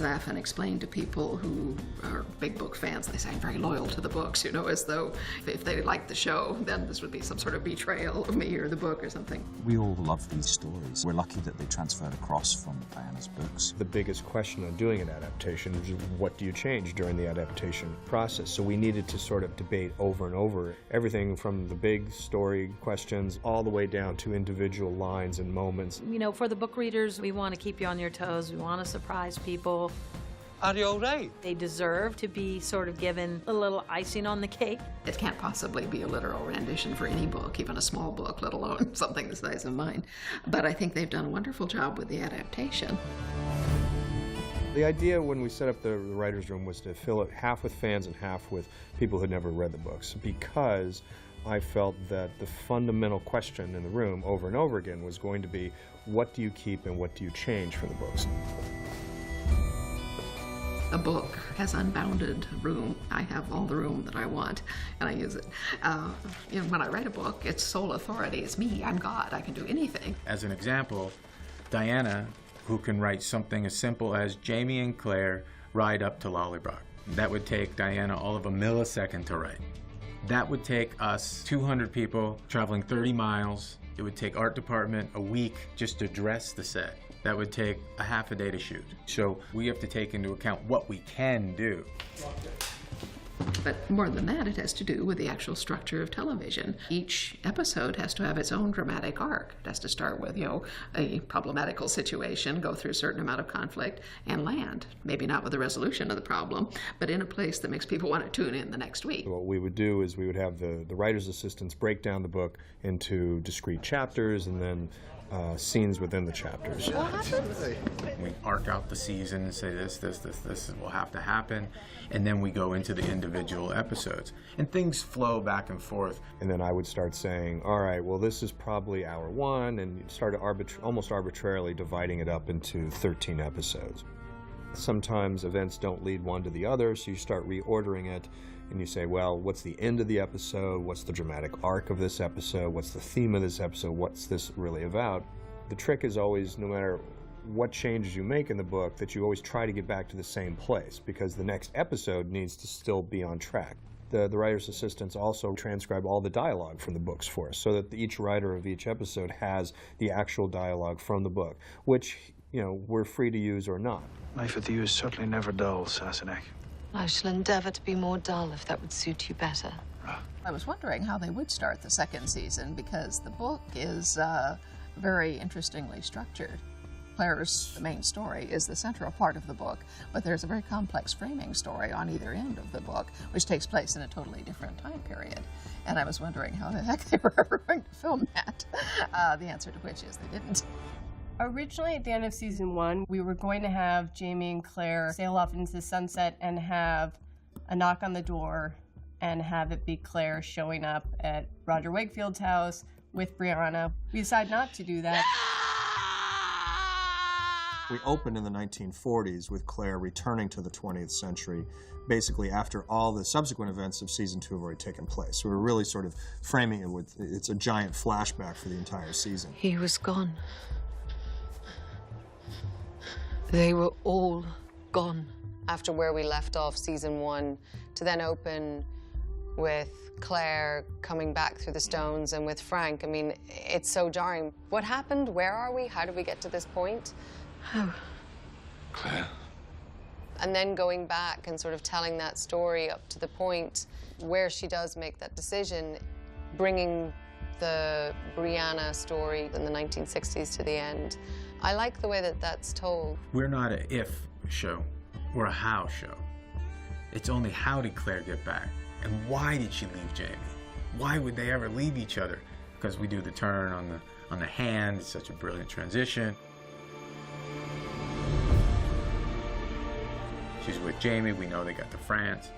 laugh and explain to people who are big book fans, they say I'm very loyal to the books, you know, as though if they liked the show, then this would be some sort of betrayal of me or the book or something. We all love these stories. We're lucky that they transferred across from Diana's books. The biggest question on doing an adaptation is what do you change during the adaptation process? So we needed to sort of debate over and over everything from the big story questions all the way down to individual lines and moments. You know, for the book readers, we want to keep you on your toes. We want to surprise people. Are you all right? They deserve to be sort of given a little icing on the cake. It can't possibly be a literal rendition for any book, even a small book, let alone something the size of mine. But I think they've done a wonderful job with the adaptation. The idea when we set up the writer's room was to fill it half with fans and half with people who'd never read the books, because I felt that the fundamental question in the room over and over again was going to be, what do you keep and what do you change from the books? A book has unbounded room. I have all the room that I want, and I use it. You know, when I write a book, it's sole authority. It's me. I'm God. I can do anything. As an example, Diana, who can write something as simple as Jamie and Claire ride up to Lollybrock. That would take Diana all of a millisecond to write. That would take us 200 people traveling 30 miles. It would take art department a week just to dress the set. That would take a half a day to shoot. So we have to take into account what we can do. But more than that, it has to do with the actual structure of television. Each episode has to have its own dramatic arc. It has to start with, you know, a problematical situation, go through a certain amount of conflict, and land. Maybe not with the resolution of the problem, but in a place that makes people want to tune in the next week. What we would do is we would have the writer's assistants break down the book into discrete chapters and then scenes within the chapters. We arc out the season and say this will have to happen, and then we go into the individual episodes. And things flow back and forth. And then I would start saying, all right, well, this is probably hour one, and you'd start almost arbitrarily dividing it up into 13 episodes. Sometimes events don't lead one to the other, so you start reordering it, and you say, well, what's the end of the episode? What's the dramatic arc of this episode? What's the theme of this episode? What's this really about? The trick is always, no matter what changes you make in the book, that you always try to get back to the same place, because the next episode needs to still be on track. The writer's assistants also transcribe all the dialogue from the books for us, so that each writer of each episode has the actual dialogue from the book, which, you know, we're free to use or not. Life with you is certainly never dull, Sassenach. I shall endeavour to be more dull if that would suit you better. I was wondering how they would start the second season, because the book is very interestingly structured. Claire's main story is the central part of the book, but there's a very complex framing story on either end of the book, which takes place in a totally different time period. And I was wondering how the heck they were ever going to film that. The answer to which is they didn't. Originally, at the end of season 1, we were going to have Jamie and Claire sail off into the sunset and have a knock on the door and have it be Claire showing up at Roger Wakefield's house with Brianna. We decided not to do that. We opened in the 1940s with Claire returning to the 20th century, basically after all the subsequent events of season 2 have already taken place. So we're really sort of framing it with, it's a giant flashback for the entire season. He was gone. They were all gone. After where we left off season 1, to then open with Claire coming back through the stones and with Frank, I mean, it's so jarring. What happened? Where are we? How did we get to this point? How? Claire? And then going back and sort of telling that story up to the point where she does make that decision, bringing the Brianna story in the 1960s to the end. I like the way that that's told. We're not an if show, we're a how show. It's only how did Claire get back, and why did she leave Jamie? Why would they ever leave each other? Because we do the turn on the hand, it's such a brilliant transition. She's with Jamie, we know they got to France.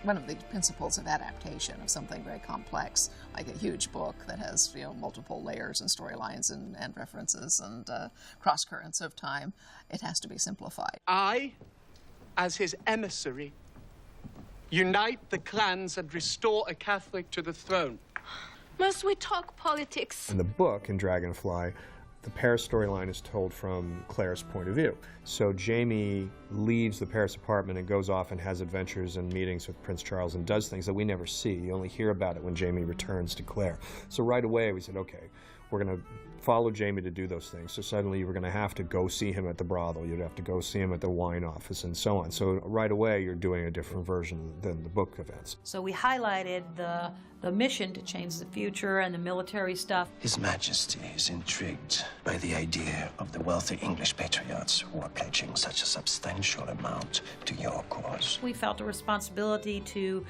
One of the principles of adaptation of something very complex, like a huge book that has, you know, multiple layers and storylines and references and cross-currents of time, it has to be simplified. I, as his emissary, unite the clans and restore a Catholic to the throne. Must we talk politics? In the book, in Dragonfly, The Paris storyline is told from Claire's point of view. So Jamie leaves the Paris apartment and goes off and has adventures and meetings with Prince Charles and does things that we never see. You only hear about it when Jamie returns to Claire. So right away we said, okay, we're going to follow Jamie to do those things. So suddenly you were going to have to go see him at the brothel. You'd have to go see him at the wine office and so on. So right away you're doing a different version than the book events. So we highlighted the mission to change the future and the military stuff. His Majesty is intrigued by the idea of the wealthy English patriots who are pledging such a substantial amount to your cause. We felt a responsibility to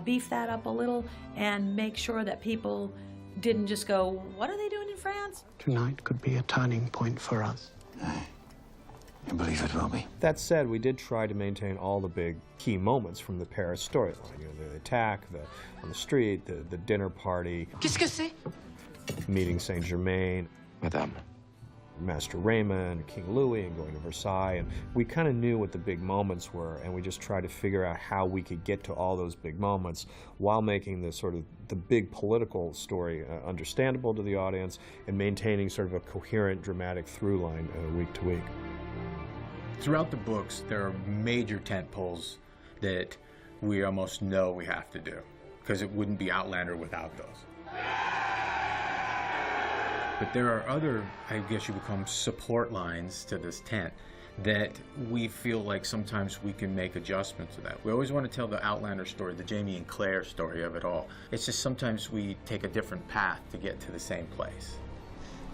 beef that up a little and make sure that people didn't just go, what are they doing in France? Tonight could be a turning point for us. I believe it will be. That said, we did try to maintain all the big key moments from the Paris storyline. You know, the attack, on the street, the dinner party. Qu'est-ce que c'est? Meeting Saint Germain. Madame. Master Raymond, King Louis, and going to Versailles. And we kind of knew what the big moments were, and we just tried to figure out how we could get to all those big moments while making the big political story understandable to the audience and maintaining sort of a coherent, dramatic through line week to week. Throughout the books, there are major tent poles that we almost know we have to do, because it wouldn't be Outlander without those. But there are other, I guess you would call them support lines to this tent that we feel like sometimes we can make adjustments to that. We always want to tell the Outlander story, the Jamie and Claire story of it all. It's just sometimes we take a different path to get to the same place.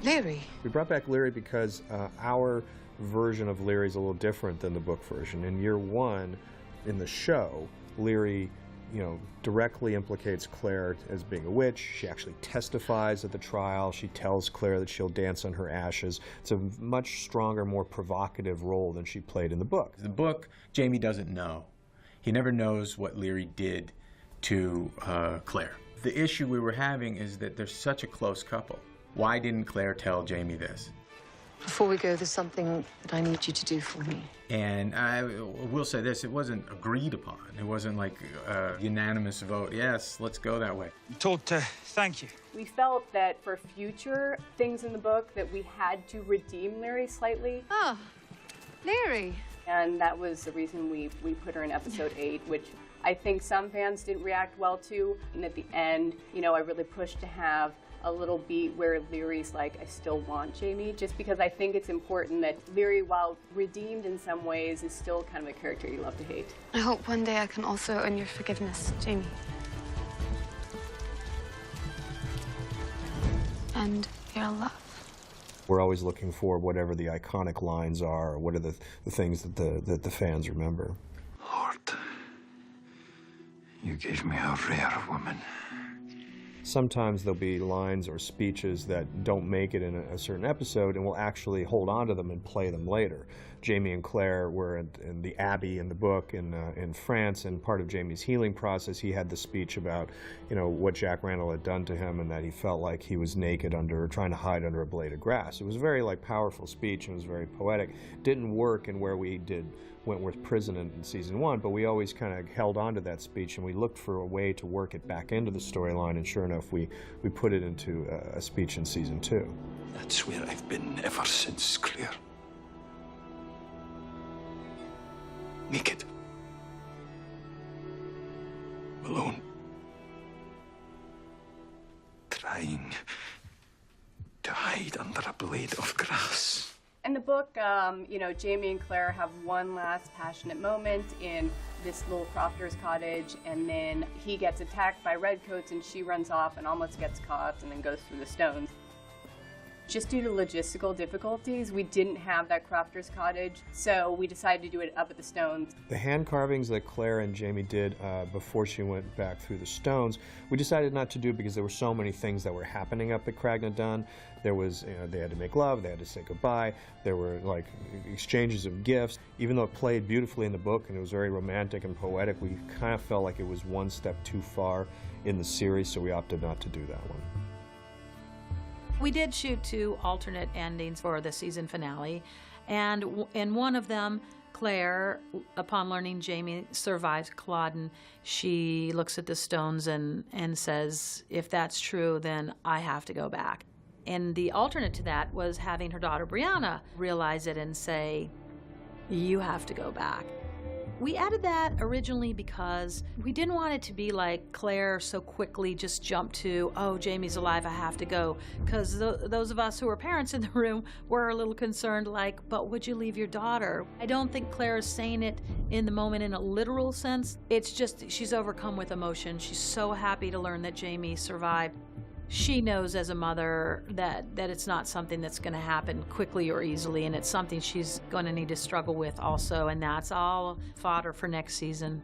Leary. We brought back Leary because our version of Leary is a little different than the book version. In year one, in the show, Leary, directly implicates Claire as being a witch. She actually testifies at the trial. She tells Claire that she'll dance on her ashes. It's a much stronger, more provocative role than she played in the book. The book, Jamie doesn't know. He never knows what Leary did to Claire. The issue we were having is that they're such a close couple. Why didn't Claire tell Jamie this? Before we go, there's something that I need you to do for me. And I will say this, it wasn't agreed upon. It wasn't like a unanimous vote, yes, let's go that way. Told to thank you. We felt that for future things in the book that we had to redeem Leary slightly. Oh, Leary. And that was the reason we put her in episode 8, which I think some fans didn't react well to. And at the end, I really pushed to have a little beat where Leary's like, I still want Jamie, just because I think it's important that Leary, while redeemed in some ways, is still kind of a character you love to hate. I hope one day I can also earn your forgiveness, Jamie. And your love. We're always looking for whatever the iconic lines are, or what are the things that the fans remember. Lord, you gave me a rare woman. Sometimes there'll be lines or speeches that don't make it in a certain episode, and we'll actually hold on to them and play them later. Jamie and Claire were in the Abbey in the book in France, and part of Jamie's healing process, he had the speech about, what Jack Randall had done to him, and that he felt like he was naked trying to hide under a blade of grass. It was a very powerful speech, and it was very poetic. Didn't work in where we did Wentworth Prison in season 1, but we always kind of held on to that speech, and we looked for a way to work it back into the storyline, and sure enough, we put it into a speech in season 2. That's where I've been ever since, Claire. Naked. Alone. Trying to hide under a blade of grass. In the book, Jamie and Claire have one last passionate moment in this little crofter's cottage, and then he gets attacked by redcoats, and she runs off and almost gets caught and then goes through the stones. Just due to logistical difficulties, we didn't have that crofter's cottage, so we decided to do it up at the stones. The hand carvings that Claire and Jamie did before she went back through the stones, we decided not to do because there were so many things that were happening up at Craignadown. There was, they had to make love, they had to say goodbye, there were exchanges of gifts. Even though it played beautifully in the book and it was very romantic and poetic, we kind of felt like it was one step too far in the series, so we opted not to do that one. We did shoot 2 alternate endings for the season finale, and in one of them, Claire, upon learning Jamie survives Culloden, she looks at the stones and says, if that's true, then I have to go back. And the alternate to that was having her daughter Brianna realize it and say, you have to go back. We added that originally because we didn't want it to be like Claire so quickly just jumped to, oh, Jamie's alive, I have to go. Because those of us who were parents in the room were a little concerned, like, but would you leave your daughter? I don't think Claire is saying it in the moment in a literal sense. It's just she's overcome with emotion. She's so happy to learn that Jamie survived. She knows as a mother that it's not something that's going to happen quickly or easily, and it's something she's going to need to struggle with also, and that's all fodder for next season.